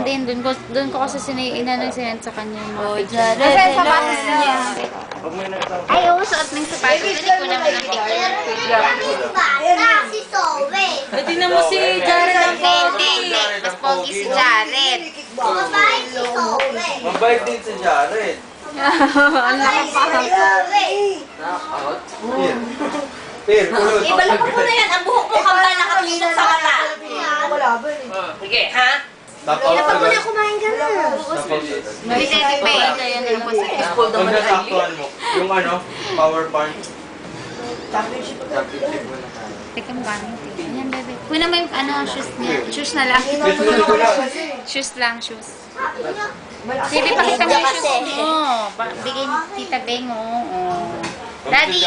din. Doon ko kasi sinend sa kanya yung mga picture. Jared, Kasi hello. sapatos niya. Ayaw, suot ng sapatos. Dali ko naman ang picture. Si Sowe. Tingnan mo si Jared ang pogi. Mas pogi si Jared. Mabait si Sowe. Mabait din si Jared. Ang laki pa. Pir, kulot. Ibalak mo na yan. Ang buhok mo kambal nakatusok sa mata. Sige, ha? Dapat mo na kumain ka na. Hindi Teddy Pay. Kung nasaktuhan mo, yung power bank. Championship mo na tayo. Teka mo kami. Ayan, bebe. Kunin mo yung shoes niya. Shoes na lang. Shoes lang, shoes. Hindi, pakita mo yung shoes mo. Bigay ni Tita Beng, Daddy,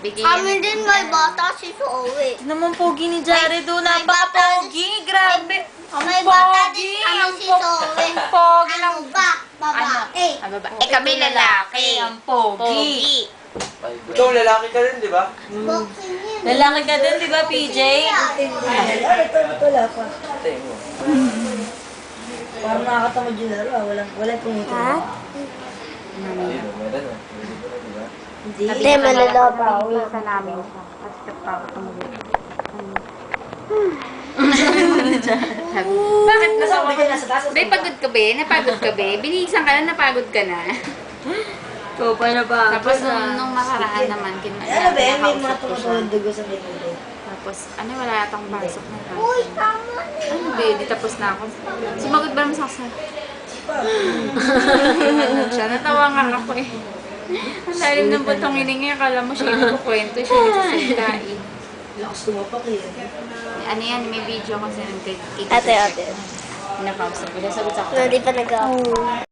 bigay Kami din may bata si Sowe. Naman pogi ni Jared, napaka-pogi. Grabe. Ang May bata pogi. din kami si Sowe. Ang pogi ng Ano ba? Babae. Eh, kami lalaki. Ang pogi. Ikaw, lalaki ka rin, di ba? Boxing yun. Lalaki ka din, di ba, PJ? Wala pa. Parang nakakatamad yung laro. Walang tumutuloy. Hindi, malala pa ako. Sa namin siya. At pa ako tumulog. Bakit nasawa ka? Be, pagod ka be? Napagod ka be? Binihisan ka na, napagod ka na. Ikaw pa na ba? Tapos nung nakaraan naman, Ano ba? May mga nakausap ko siya. tumutuloy dugo sa bibig. Tapos, wala atang pasok na lang. Uy, tama na. Ano be, di tapos na ako. Sumagot ba naman sa akin? Siya, natawa nga ako eh. Ang lalim ng butong hiningi, akala mo siya yung nagkukwento, siya yung nagsasalita eh. Lakas tumapak eh. Ano yan, may video kasi nagkikita. Ate. Nakausap ko siya, sagot sa ako. Hindi pa nag-ako.